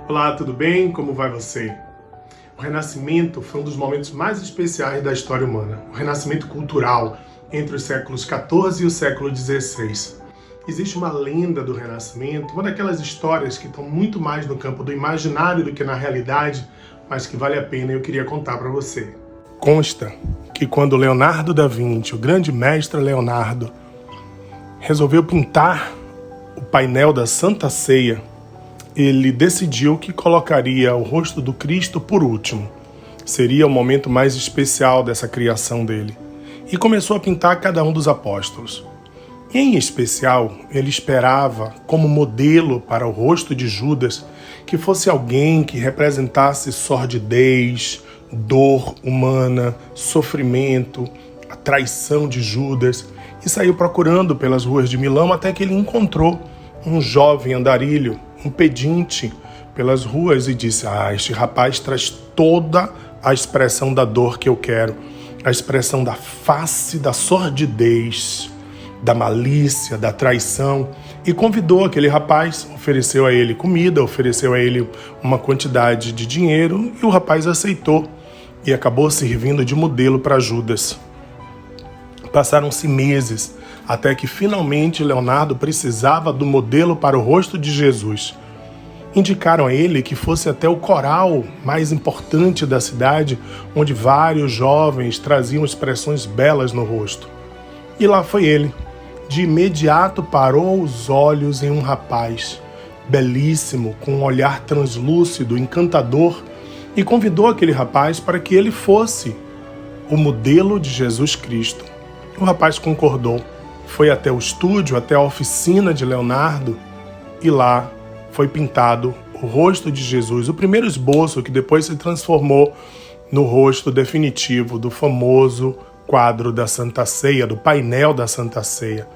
Olá, tudo bem? Como vai você? O Renascimento foi um dos momentos mais especiais da história humana. O Renascimento cultural entre os séculos XIV e o século XVI. Existe uma lenda do Renascimento, uma daquelas histórias que estão muito mais no campo do imaginário do que na realidade, mas que vale a pena e eu queria contar para você. Consta que quando Leonardo da Vinci, o grande mestre Leonardo, resolveu pintar o painel da Santa Ceia, ele decidiu que colocaria o rosto do Cristo por último. Seria o momento mais especial dessa criação dele. E começou a pintar cada um dos apóstolos. Em especial, ele esperava, como modelo para o rosto de Judas, que fosse alguém que representasse sordidez, dor humana, sofrimento, a traição de Judas, e saiu procurando pelas ruas de Milão até que ele encontrou um jovem andarilho, um pedinte pelas ruas e disse: este rapaz traz toda a expressão da dor que eu quero, a expressão da face, da sordidez, da malícia, da traição. E convidou aquele rapaz, ofereceu a ele comida, ofereceu a ele uma quantidade de dinheiro e o rapaz aceitou e acabou servindo de modelo para Judas. Passaram-se meses até que finalmente Leonardo precisava do modelo para o rosto de Jesus. Indicaram a ele que fosse até o coral mais importante da cidade, onde vários jovens traziam expressões belas no rosto. E lá foi ele. De imediato parou os olhos em um rapaz, belíssimo, com um olhar translúcido, encantador, e convidou aquele rapaz para que ele fosse o modelo de Jesus Cristo. O rapaz concordou. Foi até o estúdio, até a oficina de Leonardo, e lá foi pintado o rosto de Jesus, o primeiro esboço que depois se transformou no rosto definitivo do famoso quadro da Santa Ceia, do painel da Santa Ceia.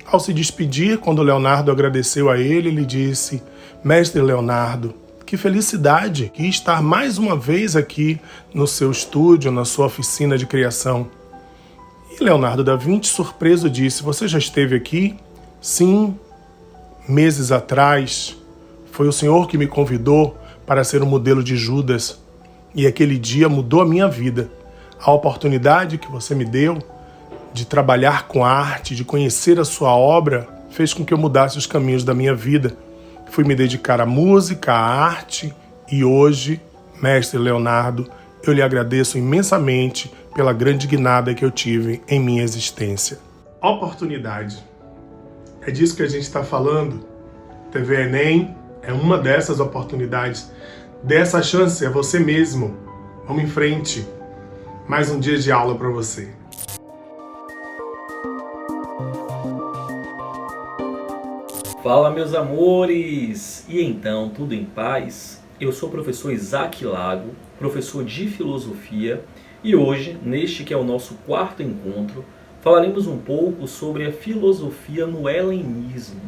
Ao se despedir, quando Leonardo agradeceu a ele, ele disse: Mestre Leonardo, que felicidade que estar mais uma vez aqui no seu estúdio, na sua oficina de criação. E Leonardo da Vinci, surpreso, disse: Você já esteve aqui? Sim, meses atrás. Foi o senhor que me convidou para ser o modelo de Judas. E aquele dia mudou a minha vida. A oportunidade que você me deu de trabalhar com arte, de conhecer a sua obra, fez com que eu mudasse os caminhos da minha vida. Fui me dedicar à música, à arte, e hoje, mestre Leonardo, eu lhe agradeço imensamente pela grande guinada que eu tive em minha existência. Oportunidade. É disso que a gente está falando. TV Enem é uma dessas oportunidades. Dessa chance é você mesmo. Vamos em frente. Mais um dia de aula para você. Fala, meus amores! E então, tudo em paz? Eu sou o professor Isaac Lago, professor de filosofia, e hoje, neste que é o nosso quarto encontro, falaremos um pouco sobre a filosofia no helenismo.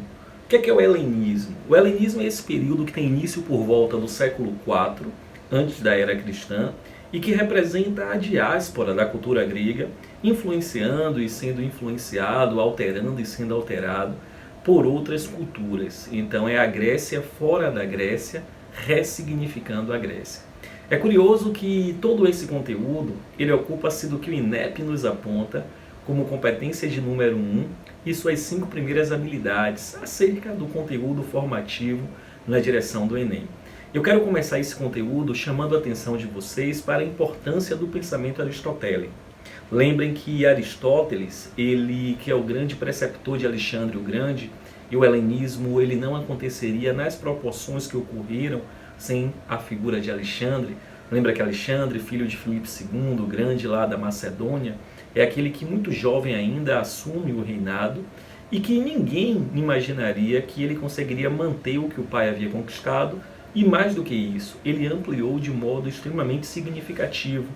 O que é o helenismo? O helenismo é esse período que tem início por volta do século IV, antes da era cristã, e que representa a diáspora da cultura grega, influenciando e sendo influenciado, alterando e sendo alterado por outras culturas. Então é a Grécia fora da Grécia, ressignificando a Grécia. É curioso que todo esse conteúdo, ele ocupa-se do que o INEP nos aponta como competência de número 1 e suas 5 primeiras habilidades acerca do conteúdo formativo na direção do Enem. Eu quero começar esse conteúdo chamando a atenção de vocês para a importância do pensamento aristotélico. Lembrem que Aristóteles, ele que é o grande preceptor de Alexandre o Grande, e o helenismo ele não aconteceria nas proporções que ocorreram sem a figura de Alexandre. Lembra que Alexandre, filho de Filipe II, o grande lá da Macedônia, é aquele que muito jovem ainda assume o reinado e que ninguém imaginaria que ele conseguiria manter o que o pai havia conquistado E mais do que isso, ele ampliou de modo extremamente significativo.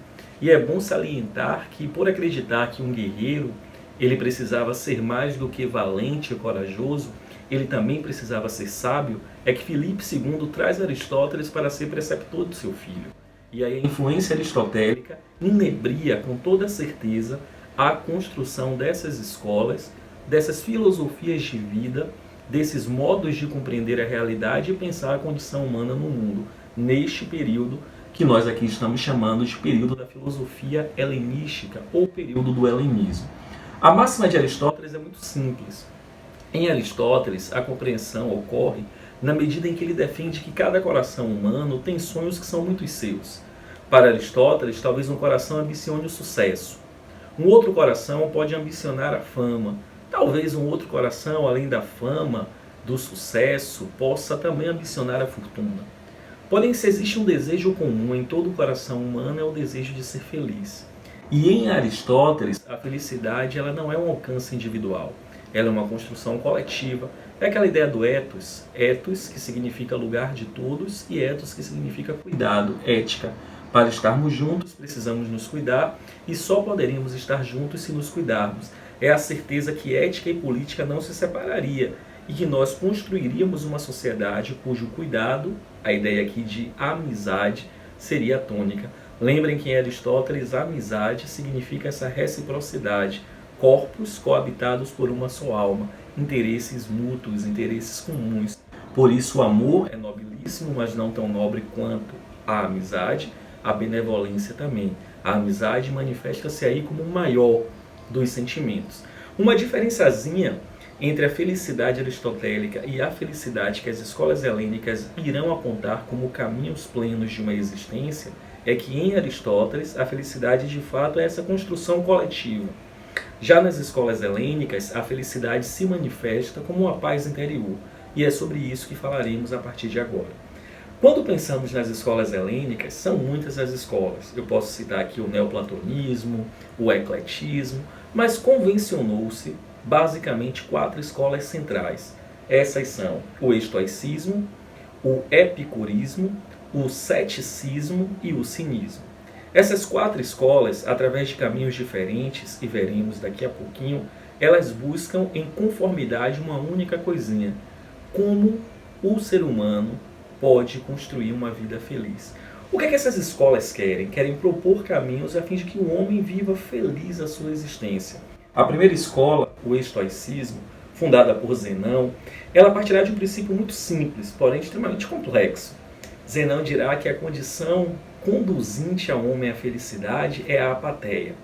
E é bom salientar que, por acreditar que um guerreiro ele precisava ser mais do que valente e corajoso, ele também precisava ser sábio, é que Filipe II traz Aristóteles para ser preceptor do seu filho. E aí a influência aristotélica inebria com toda certeza a construção dessas escolas, dessas filosofias de vida, desses modos de compreender a realidade e pensar a condição humana no mundo, neste período que nós aqui estamos chamando de período da filosofia helenística ou período do helenismo. A máxima de Aristóteles é muito simples. Em Aristóteles, a compreensão ocorre na medida em que ele defende que cada coração humano tem sonhos que são muito seus. Para Aristóteles, talvez um coração ambicione o sucesso. Um outro coração pode ambicionar a fama. Talvez um outro coração, além da fama, do sucesso, possa também ambicionar a fortuna. Porém, se existe um desejo comum em todo o coração humano, é o desejo de ser feliz. E em Aristóteles, a felicidade ela não é um alcance individual. Ela é uma construção coletiva. É aquela ideia do ethos. Ethos, que significa lugar de todos, e ethos, que significa cuidado, ética. Para estarmos juntos, precisamos nos cuidar, e só poderíamos estar juntos se nos cuidarmos. É a certeza que ética e política não se separaria, e que nós construiríamos uma sociedade cujo cuidado, a ideia aqui de amizade, seria a tônica. Lembrem que em Aristóteles, amizade significa essa reciprocidade, corpos coabitados por uma só alma, interesses mútuos, interesses comuns. Por isso o amor é nobilíssimo, mas não tão nobre quanto a amizade, a benevolência também. A amizade manifesta-se aí como o maior dos sentimentos. Uma diferençazinha entre a felicidade aristotélica e a felicidade que as escolas helênicas irão apontar como caminhos plenos de uma existência é que em Aristóteles a felicidade de fato é essa construção coletiva. Já nas escolas helênicas, a felicidade se manifesta como uma paz interior, e é sobre isso que falaremos a partir de agora. Quando pensamos nas escolas helênicas, são muitas as escolas. Eu posso citar aqui o neoplatonismo, o ecletismo, mas convencionou-se basicamente 4 escolas centrais. Essas são o estoicismo, o epicurismo, o ceticismo e o cinismo. Essas 4 escolas, através de caminhos diferentes, e veremos daqui a pouquinho, elas buscam em conformidade uma única coisinha: como o ser humano pode construir uma vida feliz. O que é que essas escolas querem? Querem propor caminhos a fim de que o homem viva feliz a sua existência. A primeira escola, o estoicismo, fundada por Zenão, ela partirá de um princípio muito simples, porém extremamente complexo. Zenão dirá que a condição conduzinte ao homem à felicidade é a apatia.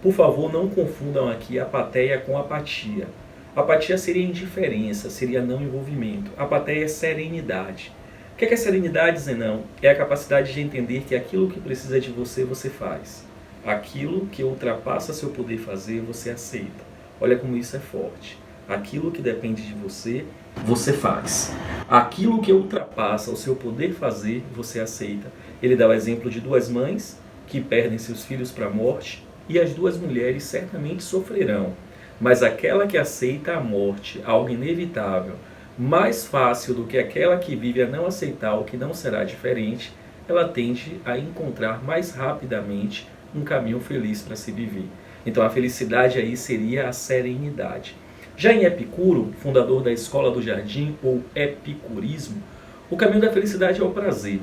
Por favor, não confundam aqui apatia com apatia. Apatia seria indiferença, seria não envolvimento. Apatia é serenidade. O que é serenidade, Zenão? É a capacidade de entender que aquilo que precisa de você, você faz. Aquilo que ultrapassa seu poder fazer, você aceita. Olha como isso é forte. Aquilo que depende de você, você faz. Aquilo que ultrapassa o seu poder fazer, você aceita. Ele dá o exemplo de 2 mães que perdem seus filhos para a morte, e as 2 mulheres certamente sofrerão. Mas aquela que aceita a morte, algo inevitável, mais fácil do que aquela que vive a não aceitar o que não será diferente, ela tende a encontrar mais rapidamente um caminho feliz para se viver. Então a felicidade aí seria a serenidade. Já em Epicuro, fundador da Escola do Jardim, ou epicurismo, o caminho da felicidade é o prazer.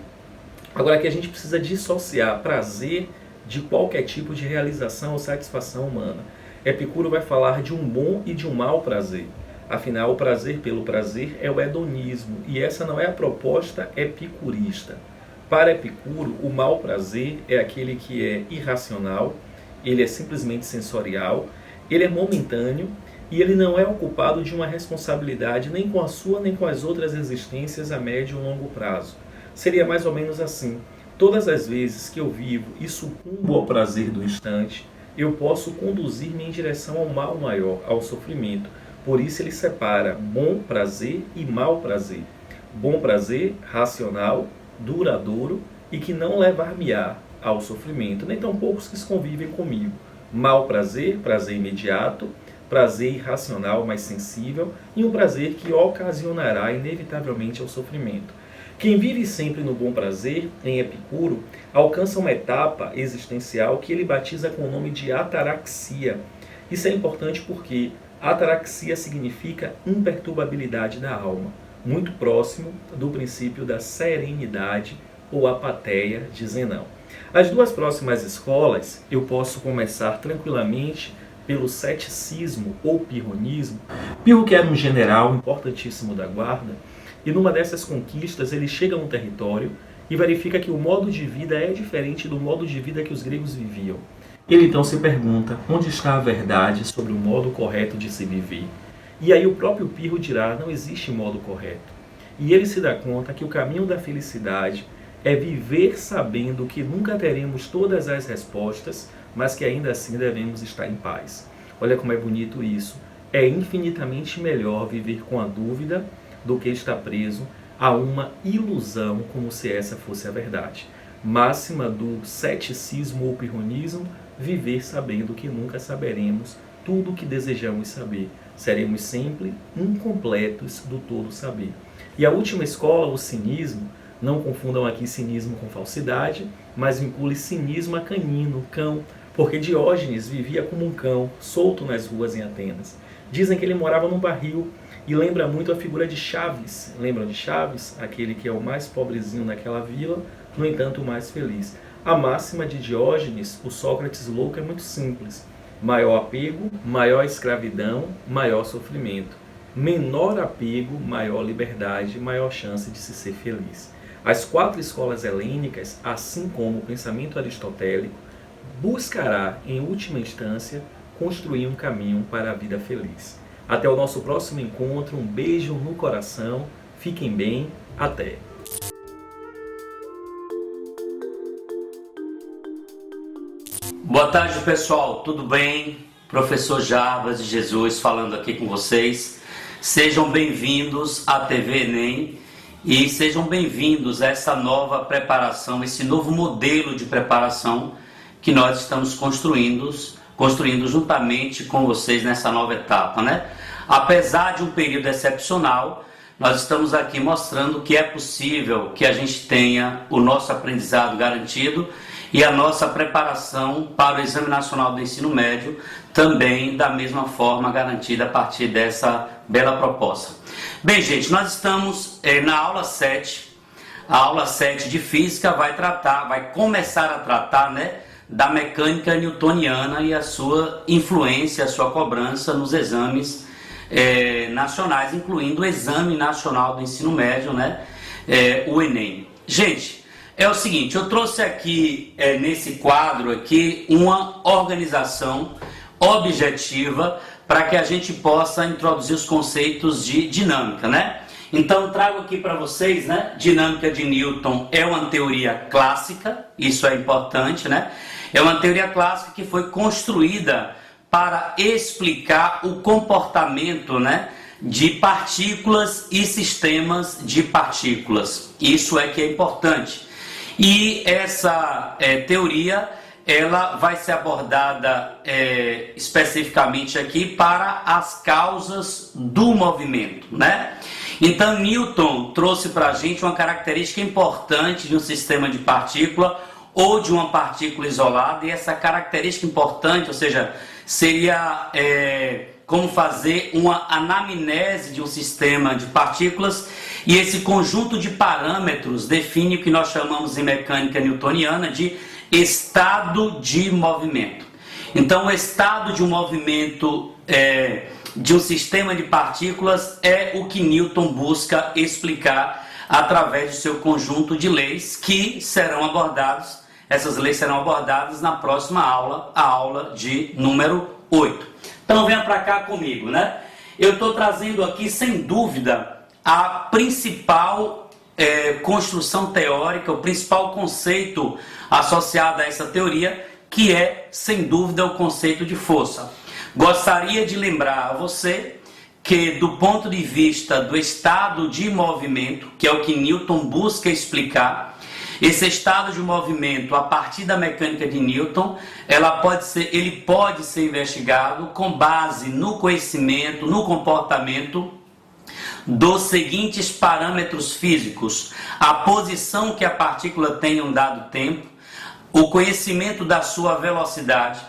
Agora aqui a gente precisa dissociar prazer de qualquer tipo de realização ou satisfação humana. Epicuro vai falar de um bom e de um mau prazer. Afinal, o prazer pelo prazer é o hedonismo, e essa não é a proposta epicurista. Para Epicuro, o mau prazer é aquele que é irracional, ele é simplesmente sensorial, ele é momentâneo, e ele não é ocupado de uma responsabilidade nem com a sua nem com as outras existências a médio e longo prazo. Seria mais ou menos assim: todas as vezes que eu vivo e sucumbo ao prazer do instante, eu posso conduzir-me em direção ao mal maior, ao sofrimento. Por isso ele separa bom prazer e mau prazer. Bom prazer, racional, duradouro e que não levar-me-á ao sofrimento, nem tampouco os que convivem comigo. Mau prazer, prazer imediato, prazer irracional, mais sensível, e um prazer que ocasionará inevitavelmente ao sofrimento. Quem vive sempre no bom prazer, em Epicuro, alcança uma etapa existencial que ele batiza com o nome de ataraxia. Isso é importante porque ataraxia significa imperturbabilidade da alma, muito próximo do princípio da serenidade ou apatheia de Zenão. As duas próximas escolas eu posso começar tranquilamente pelo ceticismo ou pirronismo. Pirro, que era um general importantíssimo da guarda, e numa dessas conquistas ele chega a um território e verifica que o modo de vida é diferente do modo de vida que os gregos viviam. Ele então se pergunta onde está a verdade sobre o modo correto de se viver. E aí o próprio Pirro dirá, não existe modo correto. E ele se dá conta que o caminho da felicidade é viver sabendo que nunca teremos todas as respostas, mas que ainda assim devemos estar em paz. Olha como é bonito isso. É infinitamente melhor viver com a dúvida do que estar preso a uma ilusão como se essa fosse a verdade. Máxima do ceticismo ou pirronismo, viver sabendo que nunca saberemos tudo o que desejamos saber. Seremos sempre incompletos do todo saber. E a última escola, o cinismo, não confundam aqui cinismo com falsidade, mas vincule cinismo a canino, cão, porque Diógenes vivia como um cão, solto nas ruas em Atenas. Dizem que ele morava num barril e lembra muito a figura de Chaves. Lembram de Chaves? Aquele que é o mais pobrezinho naquela vila, no entanto o mais feliz. A máxima de Diógenes, o Sócrates louco, é muito simples. Maior apego, maior escravidão, maior sofrimento. Menor apego, maior liberdade, maior chance de se ser feliz. As quatro escolas helênicas, assim como o pensamento aristotélico, buscará, em última instância, construir um caminho para a vida feliz. Até o nosso próximo encontro, um beijo no coração, fiquem bem, até! Boa tarde, pessoal, tudo bem? Professor Jarbas de Jesus falando aqui com vocês. Sejam bem-vindos à TV Enem e sejam bem-vindos a essa nova preparação, esse novo modelo de preparação que nós estamos construindo juntamente com vocês nessa nova etapa, né? Apesar de um período excepcional, nós estamos aqui mostrando que é possível que a gente tenha o nosso aprendizado garantido e a nossa preparação para o Exame Nacional do Ensino Médio também da mesma forma garantida a partir dessa bela proposta. Bem, gente, nós estamos na aula 7. A aula 7 de Física vai começar a tratar, né, da mecânica newtoniana e a sua influência, a sua cobrança nos exames nacionais, incluindo o Exame Nacional do Ensino Médio, né, o Enem. Gente, é o seguinte, eu trouxe aqui nesse quadro aqui uma organização objetiva para que a gente possa introduzir os conceitos de dinâmica, né? Então trago aqui para vocês, né? Dinâmica de Newton é uma teoria clássica, isso é importante, né? É uma teoria clássica que foi construída para explicar o comportamento, né, de partículas e sistemas de partículas. Isso é que é importante. E essa teoria ela vai ser abordada especificamente aqui para as causas do movimento, né? Então Newton trouxe para a gente uma característica importante de um sistema de partícula ou de uma partícula isolada, e essa característica importante, ou seja, seria como fazer uma anamnese de um sistema de partículas, e esse conjunto de parâmetros define o que nós chamamos em mecânica newtoniana de estado de movimento. Então, o estado de um movimento de um sistema de partículas é o que Newton busca explicar através do seu conjunto de leis, que serão abordados, essas leis serão abordadas na próxima aula, a aula de número 8. Então venha para cá comigo, né? Eu estou trazendo aqui, sem dúvida, a principal construção teórica, o principal conceito associado a essa teoria, que é, sem dúvida, o conceito de força. Gostaria de lembrar a você que, do ponto de vista do estado de movimento, que é o que Newton busca explicar, esse estado de movimento, a partir da mecânica de Newton, ele pode ser investigado com base no conhecimento, no comportamento dos seguintes parâmetros físicos: a posição que a partícula tem em um dado tempo, o conhecimento da sua velocidade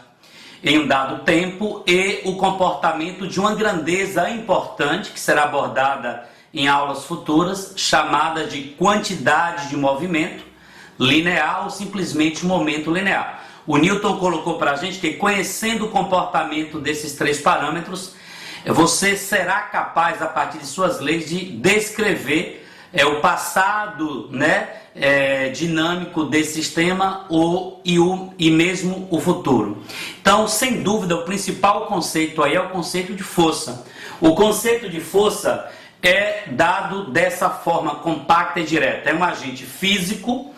em um dado tempo e o comportamento de uma grandeza importante, que será abordada em aulas futuras, chamada de quantidade de movimento linear ou simplesmente momento linear. O Newton colocou para a gente que, conhecendo o comportamento desses três parâmetros, você será capaz, a partir de suas leis, de descrever o passado, dinâmico desse sistema e mesmo o futuro. Então, sem dúvida, o principal conceito aí é o conceito de força. O conceito de força é dado dessa forma compacta e direta. É um agente físico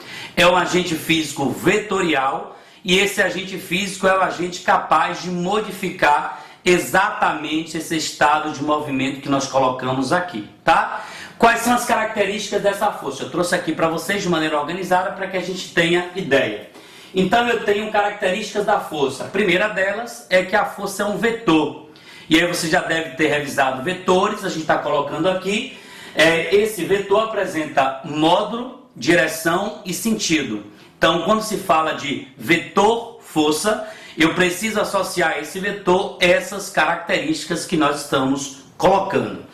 vetorial, e esse agente físico é o agente capaz de modificar exatamente esse estado de movimento que nós colocamos aqui, tá? Quais são as características dessa força? Eu trouxe aqui para vocês de maneira organizada para que a gente tenha ideia. Então eu tenho características da força. A primeira delas é que a força é um vetor. E aí você já deve ter revisado vetores, a gente está colocando aqui. Esse vetor apresenta módulo, direção e sentido. Então, quando se fala de vetor força, eu preciso associar a esse vetor essas características que nós estamos colocando.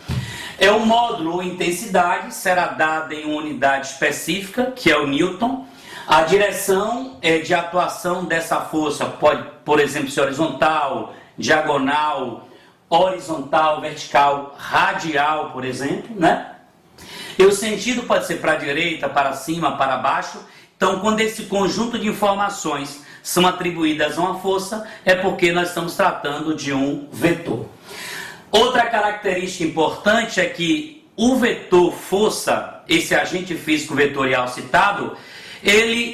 O módulo ou intensidade será dada em uma unidade específica, que é o Newton. A direção de atuação dessa força pode, por exemplo, ser horizontal, diagonal, horizontal, vertical, radial, por exemplo, E o sentido pode ser para a direita, para cima, para baixo. Então, quando esse conjunto de informações são atribuídas a uma força, é porque nós estamos tratando de um vetor. Outra característica importante é que o vetor força, esse agente físico vetorial citado,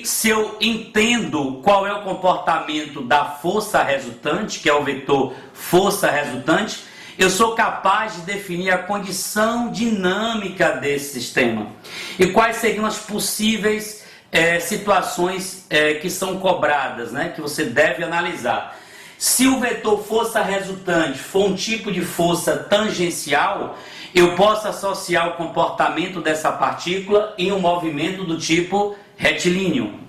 se eu entendo qual é o comportamento da força resultante, que é o vetor força resultante, eu sou capaz de definir a condição dinâmica desse sistema. E quais seriam as possíveis situações que são cobradas, que você deve analisar. Se o vetor força resultante for um tipo de força tangencial, eu posso associar o comportamento dessa partícula em um movimento do tipo retilíneo,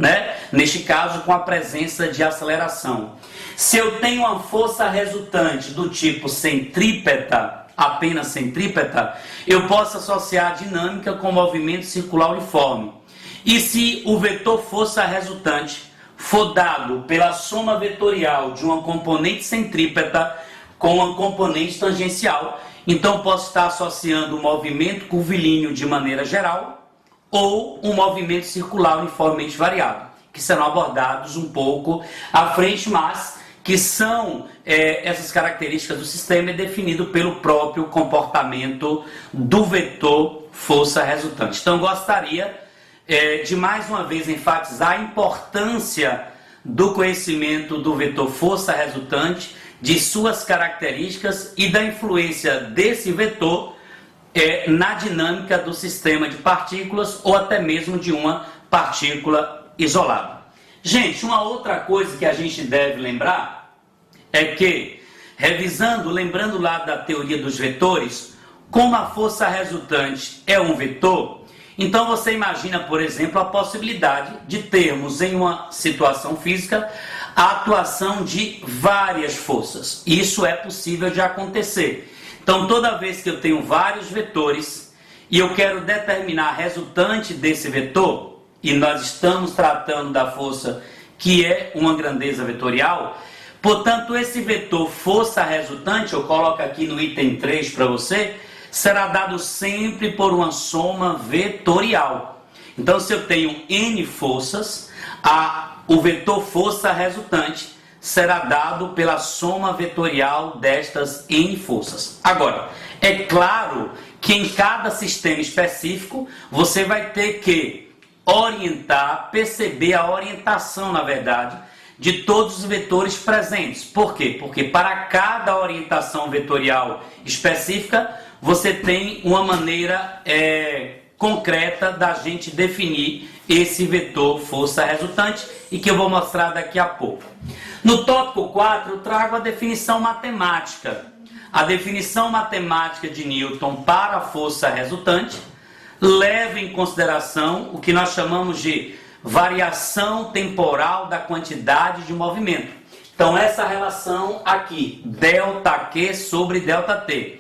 neste caso com a presença de aceleração. Se eu tenho uma força resultante do tipo centrípeta, apenas centrípeta, eu posso associar a dinâmica com o movimento circular uniforme. E se o vetor força resultante for dado pela soma vetorial de uma componente centrípeta com uma componente tangencial, então posso estar associando o movimento curvilíneo de maneira geral ou um movimento circular uniformemente variado, que serão abordados um pouco à frente, mas que são essas características do sistema definido pelo próprio comportamento do vetor força resultante. Então, gostaria de mais uma vez enfatizar a importância do conhecimento do vetor força resultante, de suas características e da influência desse vetor na dinâmica do sistema de partículas ou até mesmo de uma partícula isolada. Gente, uma outra coisa que a gente deve lembrar é que, lembrando lá da teoria dos vetores, como a força resultante é um vetor, então você imagina, por exemplo, a possibilidade de termos em uma situação física a atuação de várias forças. Isso é possível de acontecer. Então, toda vez que eu tenho vários vetores e eu quero determinar a resultante desse vetor, e nós estamos tratando da força que é uma grandeza vetorial, portanto, esse vetor força resultante, eu coloco aqui no item 3 para você, será dado sempre por uma soma vetorial. Então, se eu tenho N forças, o vetor força resultante será dado pela soma vetorial destas N forças. Agora, é claro que em cada sistema específico, você vai ter que perceber a orientação, na verdade, de todos os vetores presentes. Por quê? Porque para cada orientação vetorial específica, você tem uma maneira concreta da gente definir esse vetor força resultante e que eu vou mostrar daqui a pouco. No tópico 4, eu trago a definição matemática. a definição matemática de Newton para a força resultante leva em consideração o que nós chamamos de variação temporal da quantidade de movimento. Então, essa relação aqui, ΔQ sobre ΔT,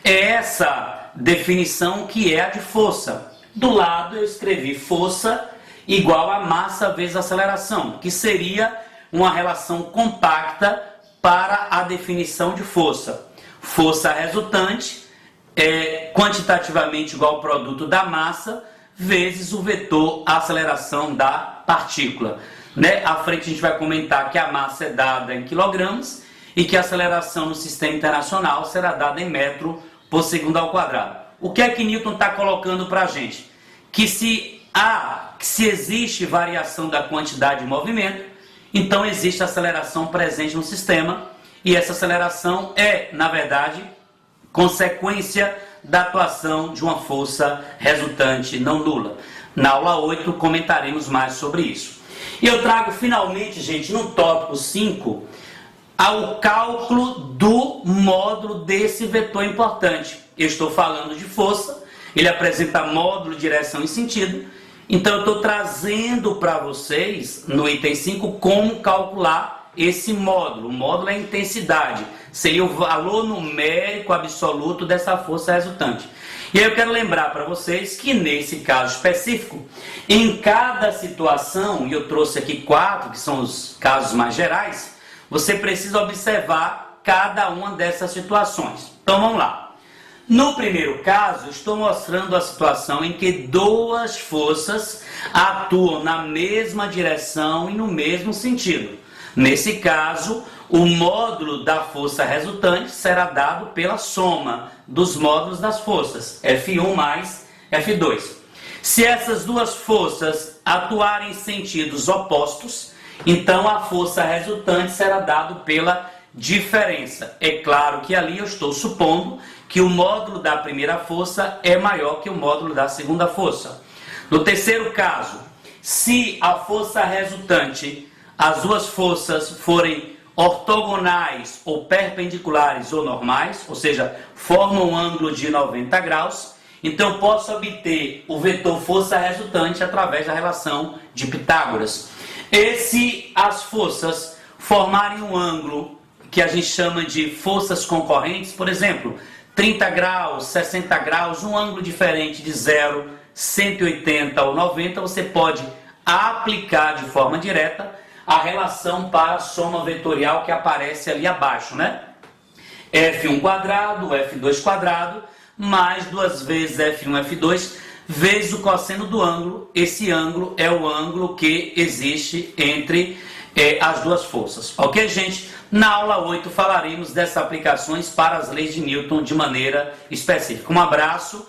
é essa definição que é a de força. Do lado eu escrevi força igual a massa vezes aceleração, que seria uma relação compacta para a definição de força. Força resultante é quantitativamente igual ao produto da massa vezes o vetor aceleração da partícula. À frente a gente vai comentar que a massa é dada em quilogramas e que a aceleração no sistema internacional será dada em metro por segundo ao quadrado. O que é que Newton está colocando para a gente? Que se existe variação da quantidade de movimento, então existe aceleração presente no sistema, e essa aceleração é, na verdade, consequência da atuação de uma força resultante não nula. Na aula 8 comentaremos mais sobre isso. E eu trago finalmente, gente, no tópico 5, ao cálculo do módulo desse vetor importante. Eu estou falando de força, ele apresenta módulo, direção e sentido. Então eu estou trazendo para vocês, no item 5, como calcular esse módulo. O módulo é a intensidade, seria o valor numérico absoluto dessa força resultante. E aí eu quero lembrar para vocês que nesse caso específico, em cada situação, e eu trouxe aqui 4, que são os casos mais gerais, você precisa observar cada uma dessas situações. Então vamos lá. No primeiro caso, estou mostrando a situação em que duas forças atuam na mesma direção e no mesmo sentido. Nesse caso, o módulo da força resultante será dado pela soma dos módulos das forças, F1 mais F2. Se essas duas forças atuarem em sentidos opostos, então a força resultante será dada pela diferença. É claro que ali eu estou supondo que o módulo da primeira força é maior que o módulo da segunda força. No terceiro caso, se a força resultante, as duas forças forem ortogonais ou perpendiculares ou normais, ou seja, formam um ângulo de 90 graus, então eu posso obter o vetor força resultante através da relação de Pitágoras. E se as forças formarem um ângulo que a gente chama de forças concorrentes, por exemplo, 30 graus, 60 graus, um ângulo diferente de 0, 180 ou 90, você pode aplicar de forma direta a relação para a soma vetorial que aparece ali abaixo, F1 quadrado, F2 quadrado, mais 2 vezes F1, F2, vezes o cosseno do ângulo. Esse ângulo é o ângulo que existe entre as duas forças. Ok, gente? Na aula 8 falaremos dessas aplicações para as leis de Newton de maneira específica. Um abraço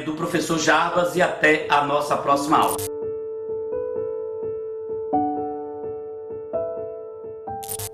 do professor Jarbas e até a nossa próxima aula.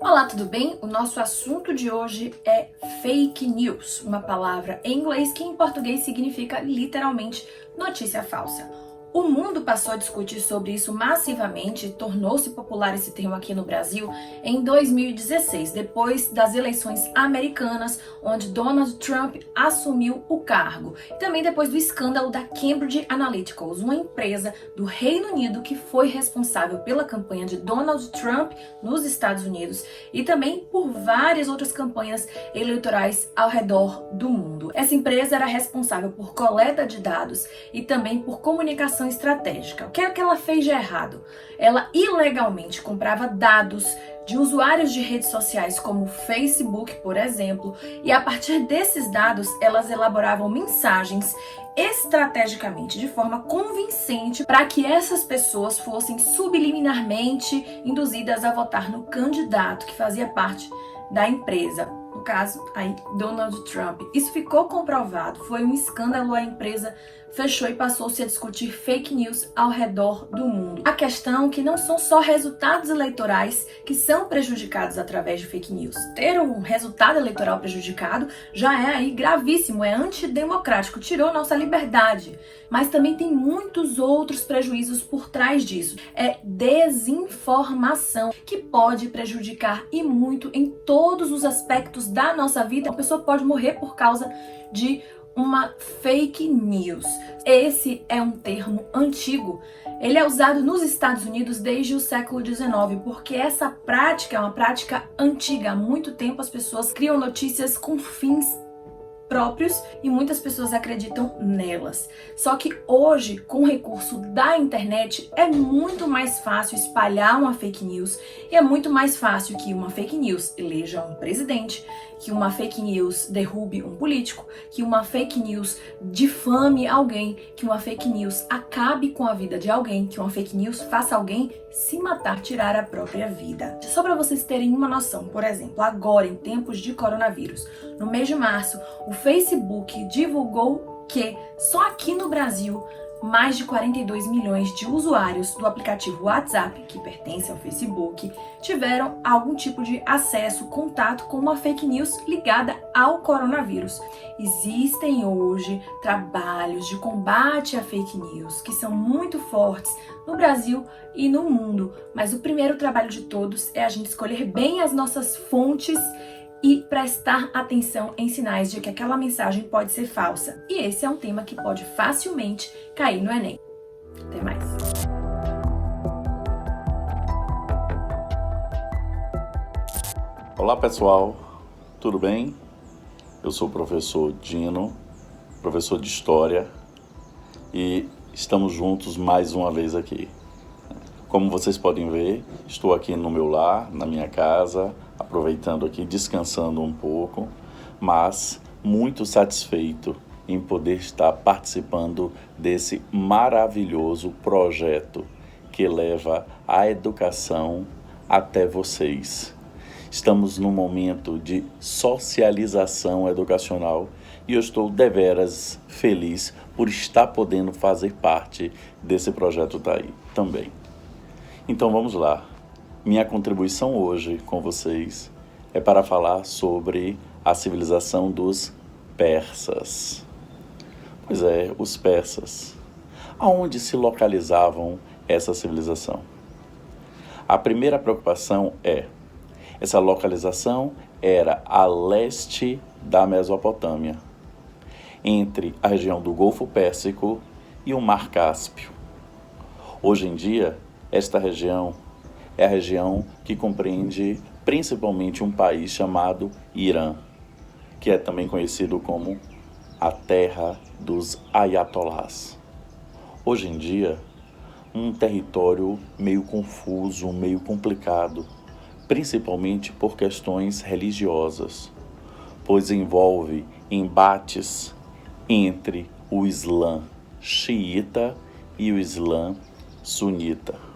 Olá, tudo bem? O nosso assunto de hoje é fake news, uma palavra em inglês que em português significa literalmente notícia falsa. O mundo passou a discutir sobre isso massivamente e tornou-se popular esse termo aqui no Brasil em 2016, depois das eleições americanas, onde Donald Trump assumiu o cargo. E também depois do escândalo da Cambridge Analytica, uma empresa do Reino Unido que foi responsável pela campanha de Donald Trump nos Estados Unidos e também por várias outras campanhas eleitorais ao redor do mundo. Essa empresa era responsável por coleta de dados e também por comunicação estratégica. O que é que ela fez de errado? Ela ilegalmente comprava dados de usuários de redes sociais como o Facebook, por exemplo, e a partir desses dados elas elaboravam mensagens estrategicamente, de forma convincente, para que essas pessoas fossem subliminarmente induzidas a votar no candidato que fazia parte da empresa. No caso, aí, Donald Trump. Isso ficou comprovado, foi um escândalo, a empresa fechou e passou-se a discutir fake news ao redor do mundo. A questão é que não são só resultados eleitorais que são prejudicados através de fake news. Ter um resultado eleitoral prejudicado já é aí gravíssimo, é antidemocrático, tirou nossa liberdade. Mas também tem muitos outros prejuízos por trás disso. É desinformação, que pode prejudicar e muito em todos os aspectos da nossa vida. A pessoa pode morrer por causa de uma fake news. Esse é um termo antigo. Ele é usado nos Estados Unidos desde o século XIX, porque essa prática é uma prática antiga. Há muito tempo as pessoas criam notícias com fins próprios e muitas pessoas acreditam nelas. Só que hoje, com o recurso da internet, é muito mais fácil espalhar uma fake news e é muito mais fácil que uma fake news eleja um presidente, que uma fake news derrube um político, que uma fake news difame alguém, que uma fake news acabe com a vida de alguém, que uma fake news faça alguém se matar, tirar a própria vida. Só para vocês terem uma noção, por exemplo, agora em tempos de coronavírus, no mês de março, o Facebook divulgou que só aqui no Brasil mais de 42 milhões de usuários do aplicativo WhatsApp, que pertence ao Facebook, tiveram algum tipo de acesso, contato com uma fake news ligada ao coronavírus. Existem hoje trabalhos de combate à fake news que são muito fortes no Brasil e no mundo, mas o primeiro trabalho de todos é a gente escolher bem as nossas fontes e prestar atenção em sinais de que aquela mensagem pode ser falsa. E esse é um tema que pode facilmente cair no Enem. Até mais! Olá pessoal, tudo bem? Eu sou o professor Dino, professor de História, e estamos juntos mais uma vez aqui. Como vocês podem ver, estou aqui no meu lar, na minha casa, aproveitando aqui, descansando um pouco, mas muito satisfeito em poder estar participando desse maravilhoso projeto que leva a educação até vocês. Estamos num momento de socialização educacional e eu estou deveras feliz por estar podendo fazer parte desse projeto daí também. Então vamos lá. Minha contribuição hoje com vocês é para falar sobre a civilização dos persas. Pois é, os persas. Aonde se localizavam essa civilização? A primeira preocupação essa localização era a leste da Mesopotâmia, entre a região do Golfo Pérsico e o Mar Cáspio. Hoje em dia, esta região é a região que compreende principalmente um país chamado Irã, que é também conhecido como a terra dos ayatolás. Hoje em dia, um território meio confuso, meio complicado, principalmente por questões religiosas, pois envolve embates entre o Islã xiita e o Islã sunita.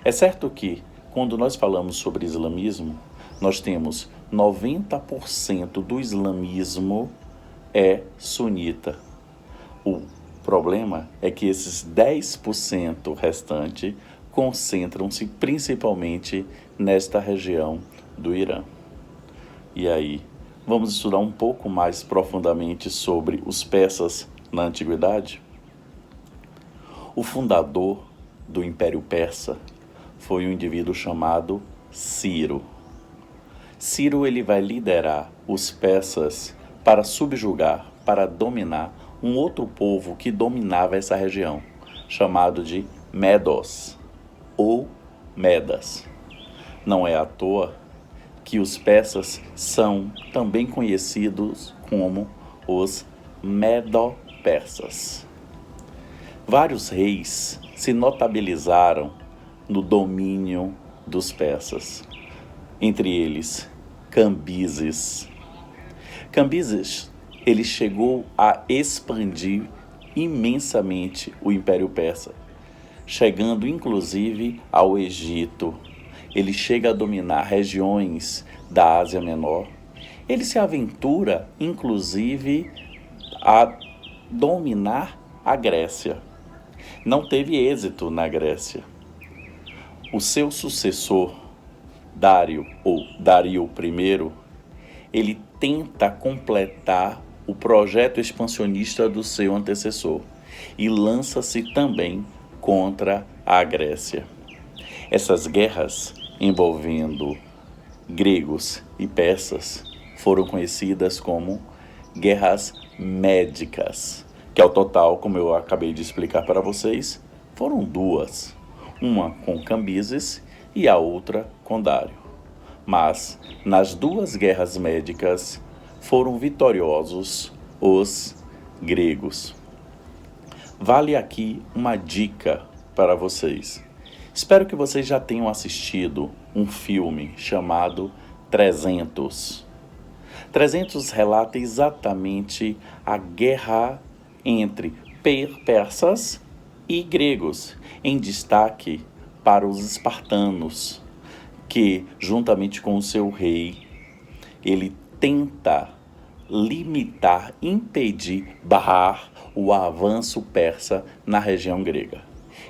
É certo que, quando nós falamos sobre islamismo, nós temos 90% do islamismo é sunita. O problema é que esses 10% restante concentram-se principalmente nesta região do Irã. E aí, vamos estudar um pouco mais profundamente sobre os persas na antiguidade? O fundador do Império Persa foi um indivíduo chamado Ciro. Ciro ele vai liderar os persas para subjugar, para dominar um outro povo que dominava essa região, chamado de Medos ou Medas. Não é à toa que os persas são também conhecidos como os Medo-persas. Vários reis se notabilizaram no domínio dos persas, entre eles Cambises. Cambises, ele chegou a expandir imensamente o Império Persa, chegando inclusive ao Egito. Ele chega a dominar regiões da Ásia Menor. Ele se aventura, inclusive, a dominar a Grécia. Não teve êxito na Grécia. O seu sucessor, Dário, ou Dario I, ele tenta completar o projeto expansionista do seu antecessor e lança-se também contra a Grécia. Essas guerras envolvendo gregos e persas foram conhecidas como guerras médicas, que ao total, como eu acabei de explicar para vocês, foram duas, uma com Cambises e a outra com Dário. Mas nas duas guerras médicas foram vitoriosos os gregos. Vale aqui uma dica para vocês. Espero que vocês já tenham assistido um filme chamado 300. 300 relata exatamente a guerra entre persas e gregos, em destaque para os espartanos, que, juntamente com o seu rei, ele tenta limitar, impedir, barrar o avanço persa na região grega.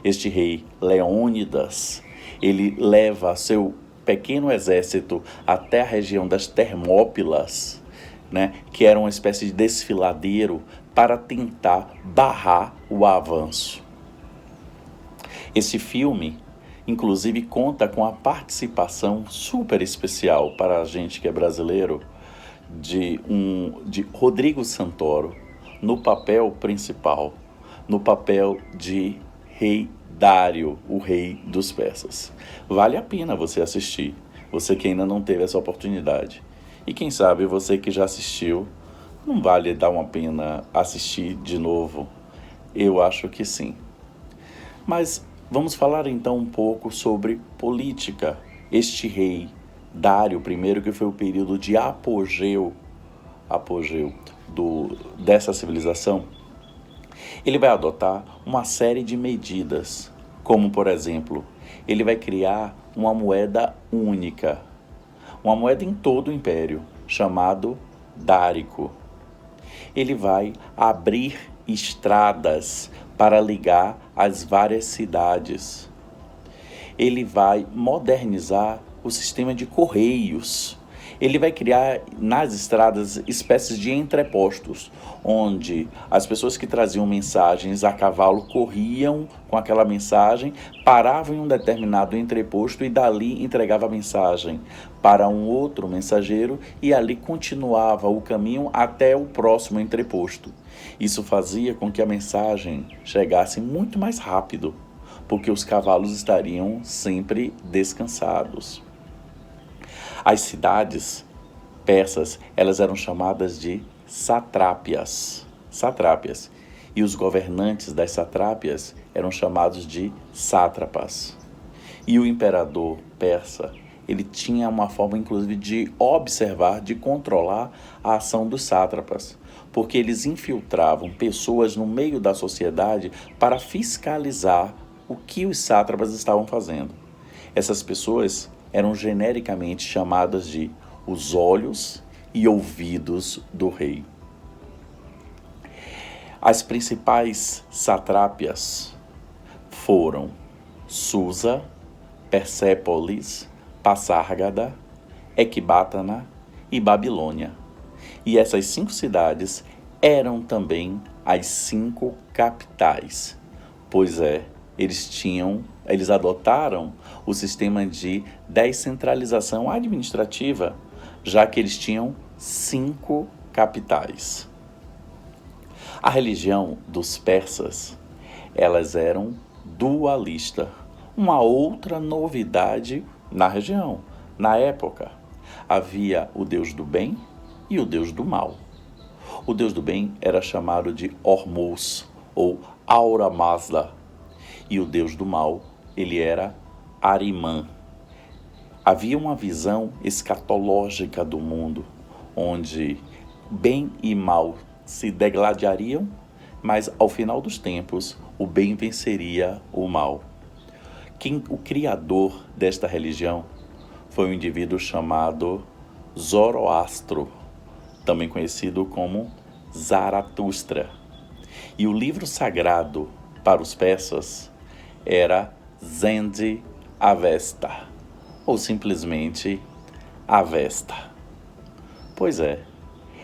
Este rei Leônidas, ele leva seu pequeno exército até a região das Termópilas, que era uma espécie de desfiladeiro para tentar barrar o avanço. Esse filme, inclusive, conta com a participação super especial para a gente que é brasileiro de Rodrigo Santoro no papel principal, no papel de rei Dário, o rei dos persas. Vale a pena você assistir, você que ainda não teve essa oportunidade. E quem sabe você que já assistiu, não vale dar uma pena assistir de novo? Eu acho que sim. Mas vamos falar então um pouco sobre política. Este rei Dário I, que foi o período de apogeu dessa civilização, ele vai adotar uma série de medidas, como, por exemplo, ele vai criar uma moeda única, uma moeda em todo o império, chamado dárico. Ele vai abrir estradas para ligar as várias cidades. Ele vai modernizar o sistema de correios. Ele vai criar nas estradas espécies de entrepostos, onde as pessoas que traziam mensagens a cavalo corriam com aquela mensagem, paravam em um determinado entreposto e dali entregava a mensagem para um outro mensageiro e ali continuava o caminho até o próximo entreposto. Isso fazia com que a mensagem chegasse muito mais rápido, porque os cavalos estariam sempre descansados. As cidades persas, elas eram chamadas de satrápias. E os governantes das satrápias eram chamados de sátrapas. E o imperador persa, ele tinha uma forma, inclusive, de observar, de controlar a ação dos sátrapas, porque eles infiltravam pessoas no meio da sociedade para fiscalizar o que os sátrapas estavam fazendo. Essas pessoas eram genericamente chamadas de os olhos e ouvidos do rei. As principais satrápias foram Susa, Persépolis, Passárgada, Ecbátana e Babilônia. E essas 5 cidades eram também as 5 capitais, pois eles adotaram o sistema de descentralização administrativa, já que eles tinham 5 capitais. A religião dos persas, elas eram dualista. Uma outra novidade na região, na época, havia o deus do bem e o deus do mal. O deus do bem era chamado de Hormuz, ou Aura Mazda, e o deus do mal, ele era Ahriman. Havia uma visão escatológica do mundo, onde bem e mal se degladiariam, mas ao final dos tempos, o bem venceria o mal. O criador desta religião foi um indivíduo chamado Zoroastro, também conhecido como Zaratustra. E o livro sagrado para os persas era Zend Avesta, ou simplesmente Avesta. Pois é,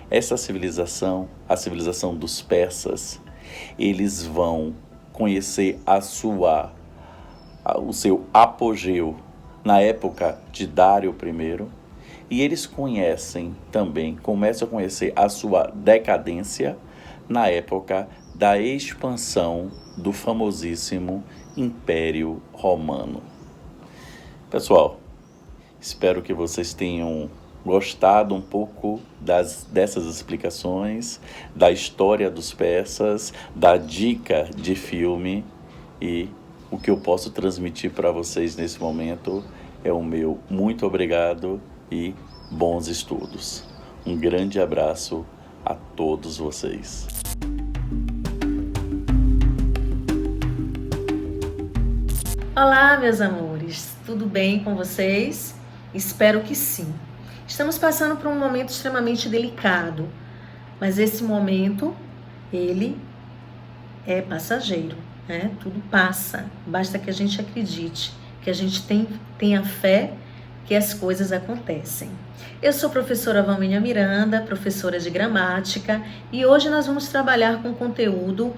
essa civilização, a civilização dos persas, eles vão conhecer o seu apogeu na época de Dário I, e eles começam a conhecer a sua decadência na época da expansão do famosíssimo Império Romano. Pessoal, espero que vocês tenham gostado um pouco dessas explicações, da história dos persas, da dica de filme, e o que eu posso transmitir para vocês nesse momento é o meu muito obrigado e bons estudos. Um grande abraço a todos vocês. Olá, meus amores, tudo bem com vocês? Espero que sim. Estamos passando por um momento extremamente delicado, mas esse momento, ele é passageiro, né? Tudo passa, basta que a gente acredite, que a gente tenha fé que as coisas acontecem. Eu sou a professora Valmínia Miranda, professora de gramática, e hoje nós vamos trabalhar com conteúdo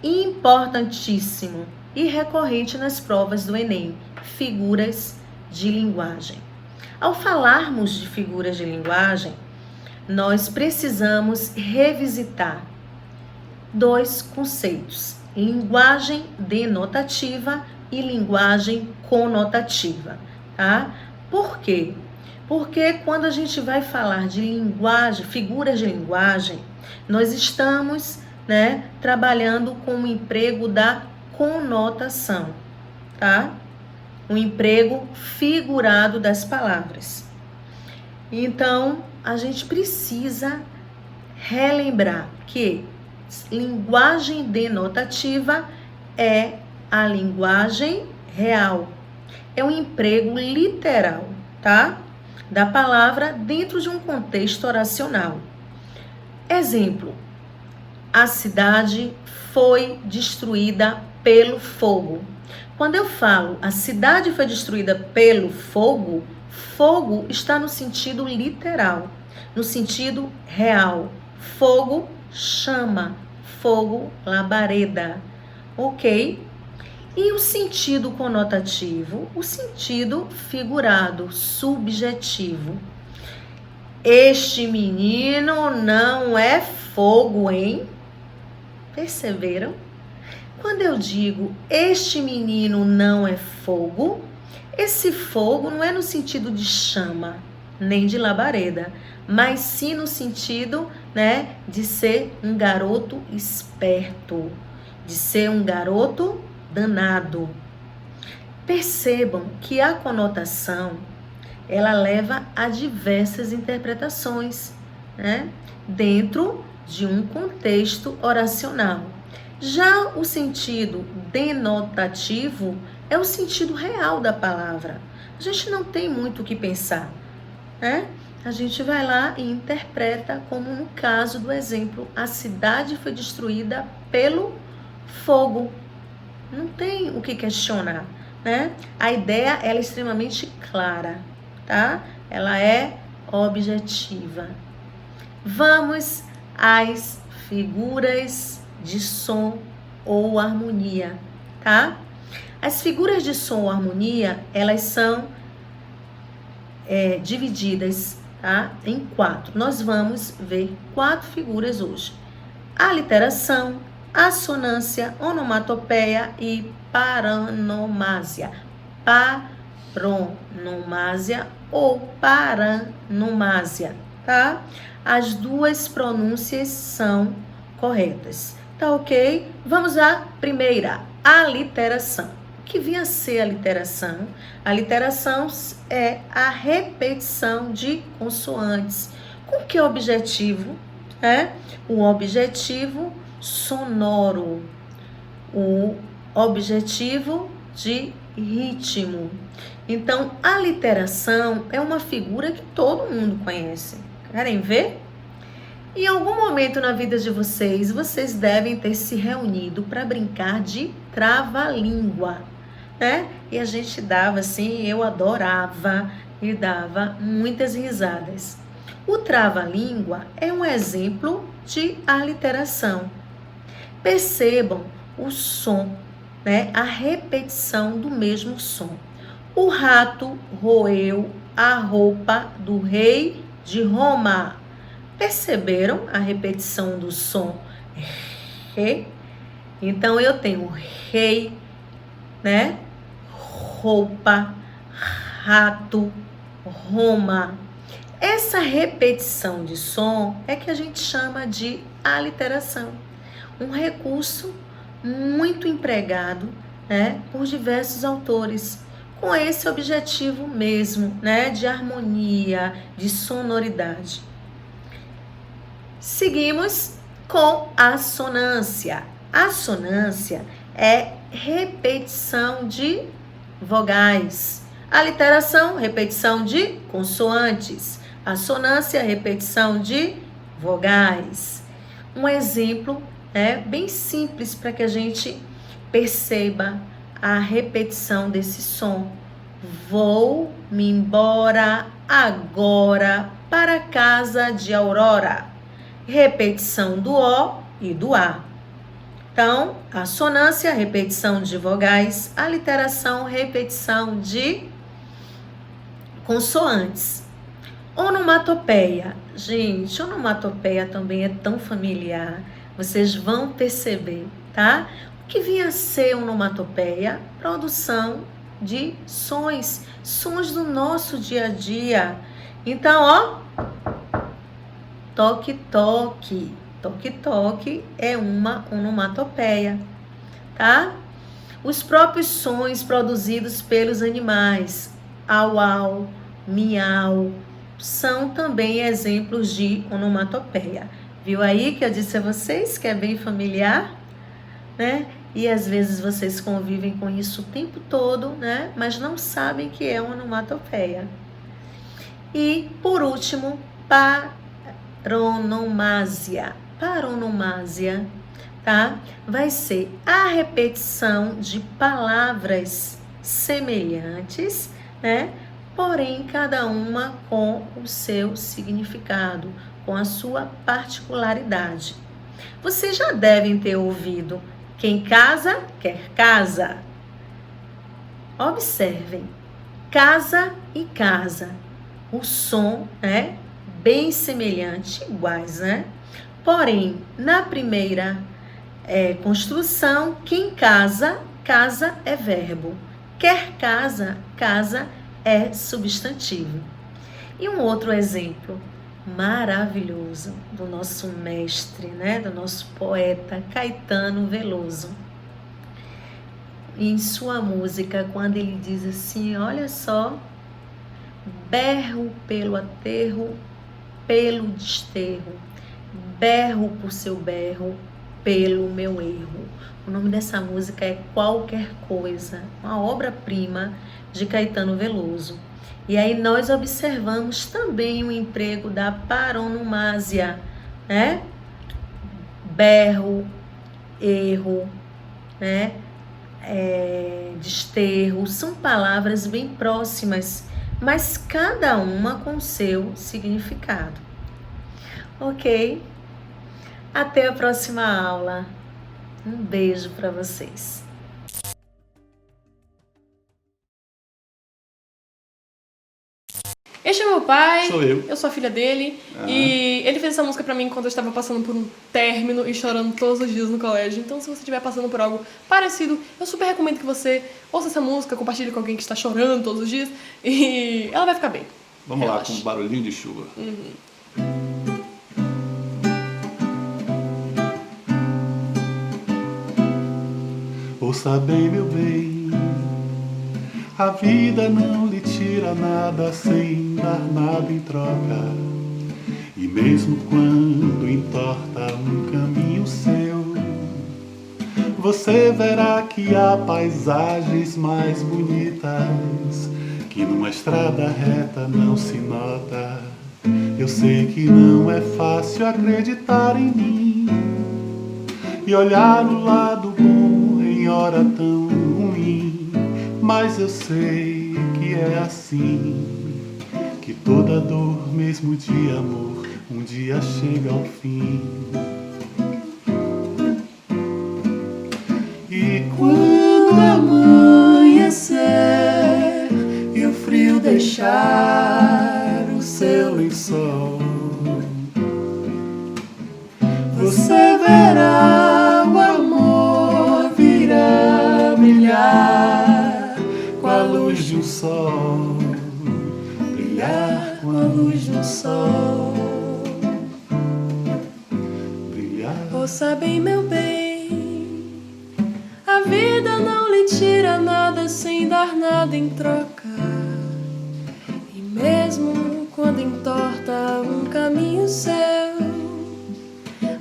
importantíssimo e recorrente nas provas do Enem, figuras de linguagem. Ao falarmos de figuras de linguagem, nós precisamos revisitar dois conceitos: linguagem denotativa e linguagem conotativa, tá? Por quê? Porque quando a gente vai falar de linguagem, figuras de linguagem, nós estamos, trabalhando com o emprego da conotação, tá? O emprego figurado das palavras. Então, a gente precisa relembrar que linguagem denotativa é a linguagem real. É um emprego literal, tá? Da palavra dentro de um contexto oracional. Exemplo: a cidade foi destruída pelo fogo. Quando eu falo a cidade foi destruída pelo fogo, fogo está no sentido literal, no sentido real. Fogo, chama. Fogo, labareda. Ok? E o sentido conotativo? O sentido figurado, subjetivo. Este menino não é fogo, hein? Perceberam? Quando eu digo este menino não é fogo, esse fogo não é no sentido de chama, nem de labareda, mas sim no sentido, de ser um garoto esperto, de ser um garoto danado. Percebam que a conotação, ela leva a diversas interpretações, dentro de um contexto oracional. Já o sentido denotativo é o sentido real da palavra. A gente não tem muito o que pensar, A gente vai lá e interpreta, como no caso do exemplo, a cidade foi destruída pelo fogo. Não tem o que questionar, A ideia, ela é extremamente clara, tá? Ela é objetiva. Vamos às figuras de som ou harmonia, tá? As figuras de som ou harmonia, elas são divididas, tá, em 4. Nós vamos ver 4 figuras hoje: aliteração, assonância, onomatopeia e paronomásia. Paronomásia ou paranomásia, tá? As duas pronúncias são corretas. Tá ok? Vamos à primeira, aliteração. O que vem a ser a literação? A literação é a repetição de consoantes. Com que objetivo? O objetivo sonoro, o objetivo de ritmo. Então, a literação é uma figura que todo mundo conhece. Querem ver? Em algum momento na vida de vocês, vocês devem ter se reunido para brincar de trava-língua, né? E a gente dava assim, eu adorava e dava muitas risadas. O trava-língua é um exemplo de aliteração. Percebam o som, né? A repetição do mesmo som. O rato roeu a roupa do rei de Roma. Perceberam a repetição do som re? Então eu tenho rei, né? Roupa, rato, Roma. Essa repetição de som é que a gente chama de aliteração. Um recurso muito empregado, né, por diversos autores, com esse objetivo mesmo, né, de harmonia, de sonoridade. Seguimos com a assonância. A assonância é repetição de vogais. Aliteração, repetição de consoantes. Assonância, repetição de vogais. Um exemplo bem simples para que a gente perceba a repetição desse som. Vou-me embora agora para a casa de Aurora. Repetição do O e do A. Então, assonância, repetição de vogais, aliteração, repetição de consoantes. Onomatopeia. Gente, onomatopeia também é tão familiar. Vocês vão perceber, tá? O que vinha a ser onomatopeia? Produção de sons do nosso dia a dia. Então, ó, toque-toque. Toque-toque é uma onomatopeia, tá? Os próprios sons produzidos pelos animais, au-au, miau, são também exemplos de onomatopeia. Viu aí que eu disse a vocês que é bem familiar, né? E às vezes vocês convivem com isso o tempo todo, né? Mas não sabem que é uma onomatopeia. E, por último, paronomásia. Paronomásia, tá? Vai ser a repetição de palavras semelhantes, né? Porém, cada uma com o seu significado, com a sua particularidade. Vocês já devem ter ouvido: quem casa, quer casa. Observem, casa e casa. O som é bem semelhante, iguais, né? Porém, na primeira construção, quem casa, casa é verbo. Quer casa, casa é substantivo. E um outro exemplo maravilhoso do nosso mestre, né? Do nosso poeta Caetano Veloso. Em sua música, quando ele diz assim, olha só: berro pelo aterro, pelo desterro, berro por seu berro, pelo meu erro. O nome dessa música é Qualquer Coisa, uma obra-prima de Caetano Veloso. E aí nós observamos também o emprego da paronomásia, né? Berro, erro, né? Desterro, são palavras bem próximas, mas cada uma com seu significado. Ok? Até a próxima aula. Um beijo para vocês. Este é meu pai. Sou eu. Eu sou a filha dele. E ele fez essa música pra mim quando eu estava passando por um término e chorando todos os dias no colégio. Então, se você estiver passando por algo parecido, eu super recomendo que você ouça essa música, compartilhe com alguém que está chorando todos os dias e ela vai ficar bem. Vamos Relaxa. lá, com um barulhinho de chuva. Ouça bem, meu bem, a vida não lhe tira nada sem dar nada em troca. E mesmo quando entorta um caminho seu, você verá que há paisagens mais bonitas que numa estrada reta não se nota. Eu sei que não é fácil acreditar em mim e olhar o lado bom em hora tão ruim, mas eu sei que é assim, que toda dor, mesmo de amor, um dia chega ao fim. E quando amanhecer e o frio deixar o seu lençol, você verá o amor vir a brilhar com a luz de um sol, brilhar com a luz de um sol, brilhar. Ouça bem, meu bem, a vida não lhe tira nada sem dar nada em troca. E mesmo quando entorta um caminho seu,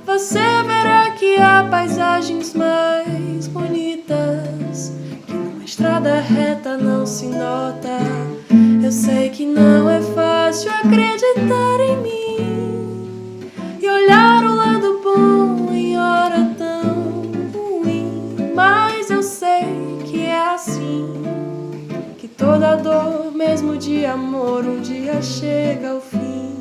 você verá que há paisagens mais bonitas que numa estrada reta não se nota. Eu sei que não é fácil acreditar em mim e olhar o lado bom em hora tão ruim, mas eu sei que é assim, que toda dor, mesmo de amor, um dia chega ao fim.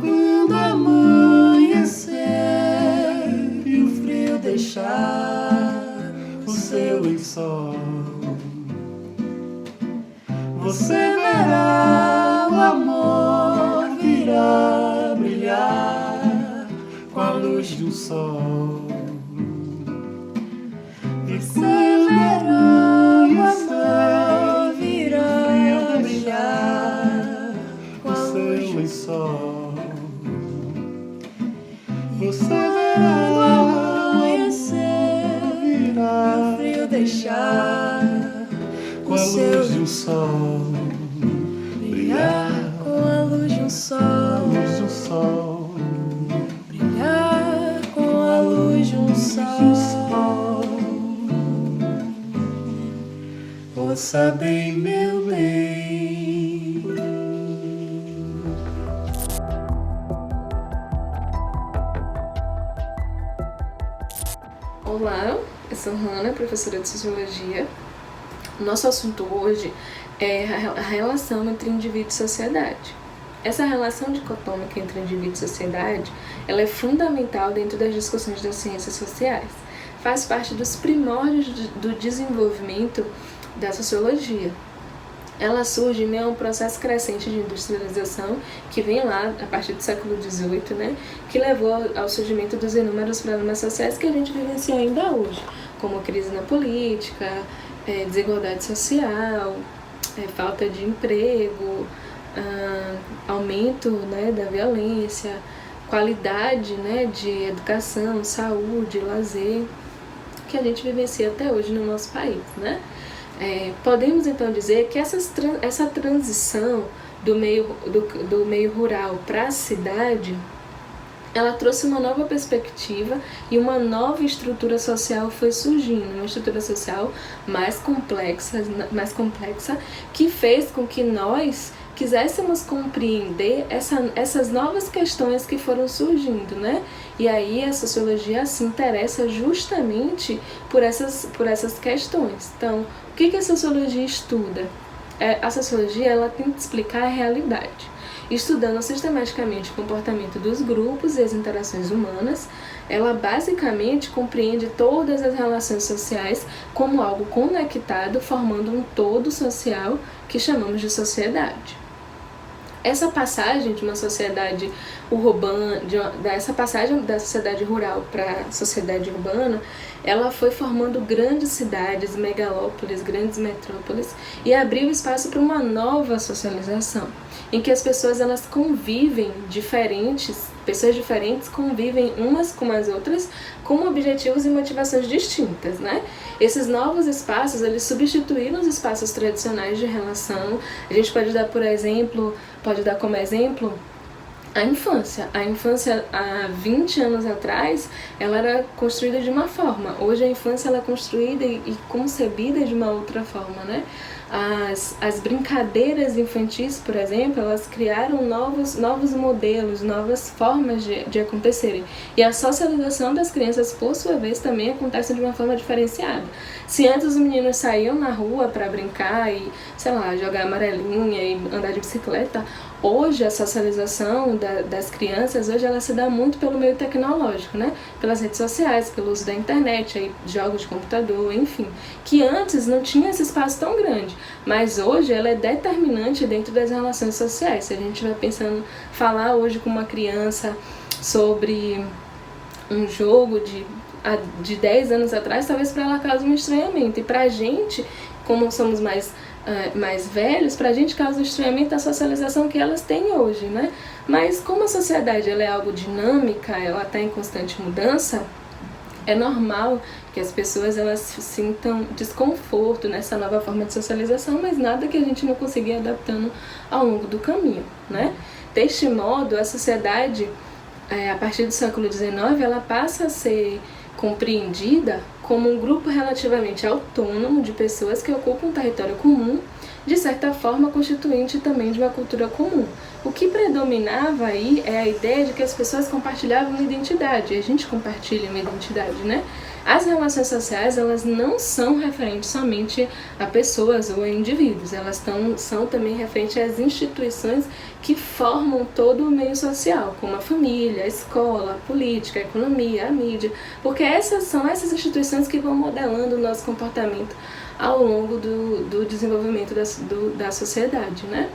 Quando amanhecer e o frio deixar o seu lençol, você verá o amor vir a brilhar com a luz de um sol. Você verá o amor vir a brilhar com a luz de um sol. Você verá o amanhecer, o frio deixar com a luz de um sol, brilhar Com a luz de um sol, brilhar com a luz de um sol. Ouça bem, meu bem. Olá, eu sou Hannah, professora de Sociologia. O nosso assunto hoje é a relação entre indivíduo e sociedade. Essa relação dicotômica entre indivíduo e sociedade, ela é fundamental dentro das discussões das ciências sociais. Faz parte dos primórdios do desenvolvimento da sociologia. Ela surge em meio a um processo crescente de industrialização que vem lá a partir do século XVIII, né, que levou ao surgimento dos inúmeros problemas sociais que a gente vivencia ainda hoje, como crise na política, desigualdade social, falta de emprego, aumento, né, da violência, qualidade, né, de educação, saúde, lazer, que a gente vivencia até hoje no nosso país, né? Podemos então dizer que essa transição do meio rural para a cidade, ela trouxe uma nova perspectiva e uma nova estrutura social foi surgindo, uma estrutura social mais complexa, que fez com que nós quiséssemos compreender essas novas questões que foram surgindo, né? E aí a sociologia se interessa justamente por essas questões. Então, o que a sociologia estuda? A sociologia, ela tenta explicar a realidade, estudando sistematicamente o comportamento dos grupos e as interações humanas. Ela basicamente compreende todas as relações sociais como algo conectado, formando um todo social que chamamos de sociedade. Essa passagem de uma sociedade urbana, essa passagem da sociedade rural para a sociedade urbana, ela foi formando grandes cidades, megalópolis, grandes metrópoles, e abriu espaço para uma nova socialização, em que as pessoas elas convivem pessoas diferentes convivem umas com as outras com objetivos e motivações distintas, né? Esses novos espaços, eles substituíram os espaços tradicionais de relação. A gente pode dar como exemplo A infância há 20 anos atrás, ela era construída de uma forma. Hoje a infância ela é construída e concebida de uma outra forma, né? As brincadeiras infantis, por exemplo, elas criaram novos modelos, novas formas de acontecerem. E a socialização das crianças, por sua vez, também acontece de uma forma diferenciada. Se antes os meninos saíam na rua para brincar e, sei lá, jogar amarelinha e andar de bicicleta, hoje a socialização das crianças, hoje ela se dá muito pelo meio tecnológico, né? Pelas redes sociais, pelo uso da internet, aí, jogos de computador, enfim. Que antes não tinha esse espaço tão grande, mas hoje ela é determinante dentro das relações sociais. Se a gente vai pensando, falar hoje com uma criança sobre um jogo de 10 anos atrás, talvez para ela cause um estranhamento. E pra gente, como somos mais velhos, pra gente causa um estranhamento da socialização que elas têm hoje, né? Mas como a sociedade ela é algo dinâmica, ela está em constante mudança, é normal que as pessoas elas sintam desconforto nessa nova forma de socialização, mas nada que a gente não consiga ir adaptando ao longo do caminho, né? Deste modo, a sociedade, a partir do século XIX, ela passa a ser compreendida como um grupo relativamente autônomo de pessoas que ocupam um território comum, de certa forma constituinte também de uma cultura comum. O que predominava aí é a ideia de que as pessoas compartilhavam uma identidade, e a gente compartilha uma identidade, né? As relações sociais, elas não são referentes somente a pessoas ou a indivíduos, elas são também referentes às instituições que formam todo o meio social, como a família, a escola, a política, a economia, a mídia, porque são essas instituições que vão modelando o nosso comportamento ao longo do desenvolvimento da sociedade, né?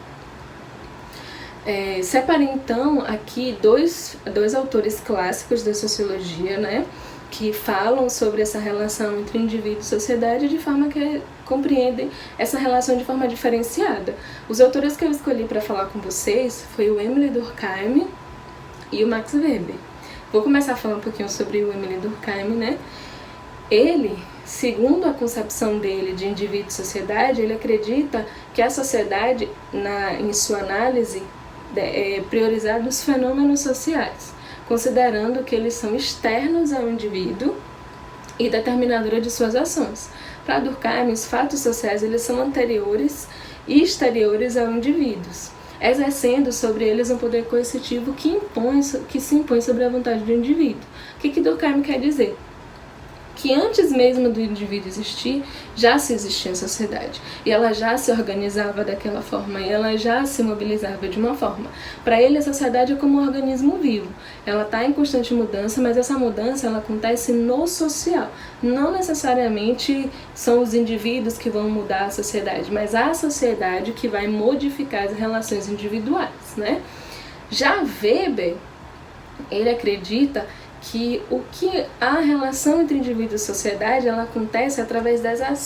Separei então aqui dois autores clássicos da sociologia, né, que falam sobre essa relação entre indivíduo e sociedade de forma que compreendem essa relação de forma diferenciada. Os autores que eu escolhi para falar com vocês foi o Émile Durkheim e o Max Weber. Vou começar a falar um pouquinho sobre o Émile Durkheim, né? Ele, segundo a concepção dele de indivíduo e sociedade, ele acredita que a sociedade, em sua análise, é priorizada os fenômenos sociais, considerando que eles são externos ao indivíduo e determinadora de suas ações. Para Durkheim, os fatos sociais eles são anteriores e exteriores ao indivíduo, exercendo sobre eles um poder coercitivo que se impõe sobre a vontade do indivíduo. O que Durkheim quer dizer? Que antes mesmo do indivíduo existir, já se existia a sociedade. E ela já se organizava daquela forma, e ela já se mobilizava de uma forma. Para ele, a sociedade é como um organismo vivo. Ela está em constante mudança, mas essa mudança ela acontece no social. Não necessariamente são os indivíduos que vão mudar a sociedade, mas a sociedade que vai modificar as relações individuais, né? Já Weber, ele acredita que a relação entre indivíduo e sociedade ela acontece através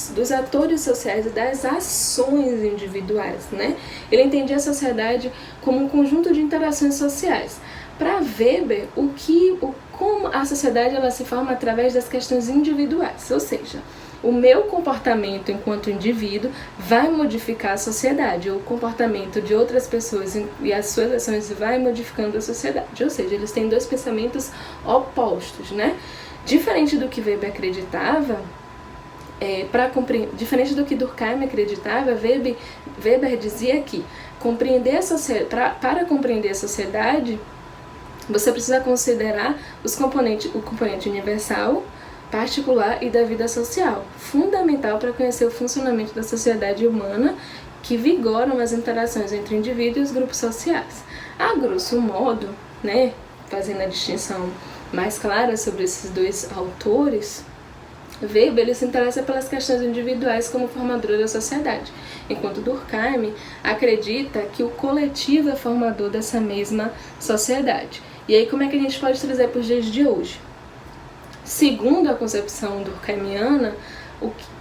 dos atores sociais e das ações individuais, né? Ele entendia a sociedade como um conjunto de interações sociais. Para Weber, como a sociedade ela se forma através das questões individuais, ou seja, o meu comportamento enquanto indivíduo vai modificar a sociedade, o comportamento de outras pessoas e as suas ações vai modificando a sociedade. Ou seja, eles têm dois pensamentos opostos, né? Diferente do que Weber acreditava, diferente do que Durkheim acreditava, Weber dizia que para compreender a sociedade, você precisa considerar o componente universal, particular e da vida social, fundamental para conhecer o funcionamento da sociedade humana que vigoram as interações entre indivíduos e os grupos sociais. A grosso modo, né, fazendo a distinção mais clara sobre esses dois autores, Weber ele se interessa pelas questões individuais como formador da sociedade, enquanto Durkheim acredita que o coletivo é formador dessa mesma sociedade. E aí como é que a gente pode trazer para os dias de hoje? Segundo a concepção durkheimiana,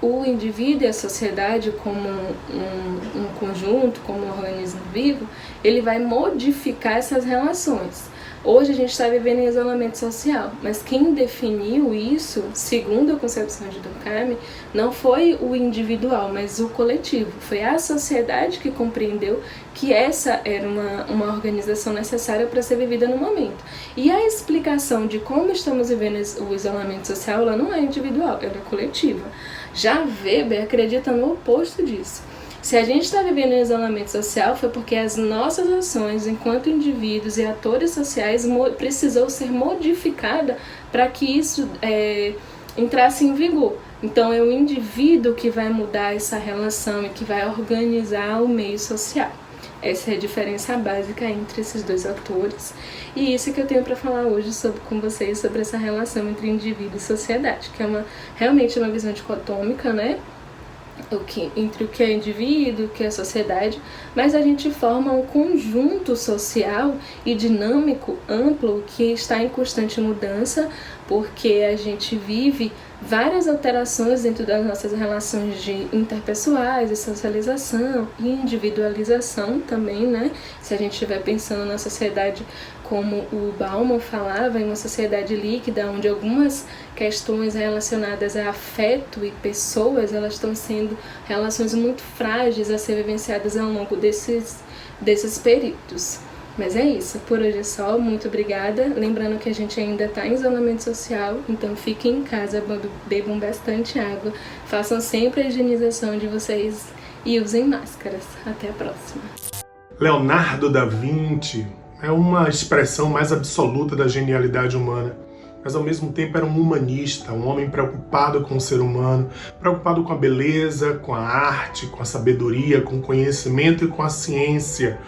o indivíduo e a sociedade como um conjunto, como um organismo vivo, ele vai modificar essas relações. Hoje a gente está vivendo em isolamento social, mas quem definiu isso, segundo a concepção de Durkheim, não foi o individual, mas o coletivo. Foi a sociedade que compreendeu que essa era uma organização necessária para ser vivida no momento. E a explicação de como estamos vivendo o isolamento social, ela não é individual, ela é coletiva. Já Weber acredita no oposto disso. Se a gente está vivendo em isolamento social, foi porque as nossas ações enquanto indivíduos e atores sociais precisou ser modificada para que isso entrasse em vigor. Então é o indivíduo que vai mudar essa relação e que vai organizar o meio social. Essa é a diferença básica entre esses dois atores. E isso que eu tenho para falar hoje com vocês sobre essa relação entre indivíduo e sociedade, que é realmente uma visão dicotômica, né? Entre o que é indivíduo, o que é sociedade, mas a gente forma um conjunto social e dinâmico amplo que está em constante mudança, porque a gente vive várias alterações dentro das nossas relações interpessoais, de socialização e individualização também, né? Se a gente estiver pensando na sociedade como o Bauman falava, em uma sociedade líquida, onde algumas questões relacionadas a afeto e pessoas, elas estão sendo relações muito frágeis a ser vivenciadas ao longo desses períodos. Mas é isso, por hoje é só, muito obrigada. Lembrando que a gente ainda está em isolamento social, então fiquem em casa, bebam bastante água, façam sempre a higienização de vocês e usem máscaras. Até a próxima. Leonardo da Vinci é uma expressão mais absoluta da genialidade humana, mas ao mesmo tempo era um humanista, um homem preocupado com o ser humano, preocupado com a beleza, com a arte, com a sabedoria, com o conhecimento e com a ciência.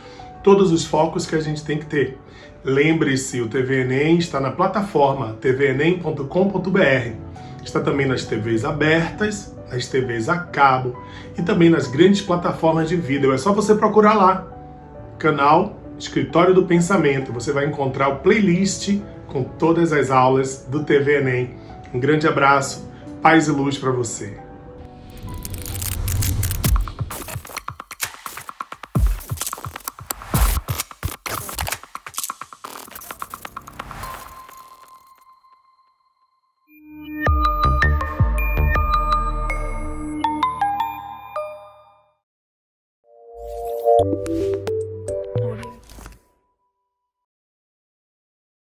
Todos os focos que a gente tem que ter. Lembre-se, o TV Enem está na plataforma tvenem.com.br. Está também nas TVs abertas, nas TVs a cabo e também nas grandes plataformas de vídeo. É só você procurar lá. Canal Escritório do Pensamento. Você vai encontrar o playlist com todas as aulas do TV Enem. Um grande abraço, paz e luz para você.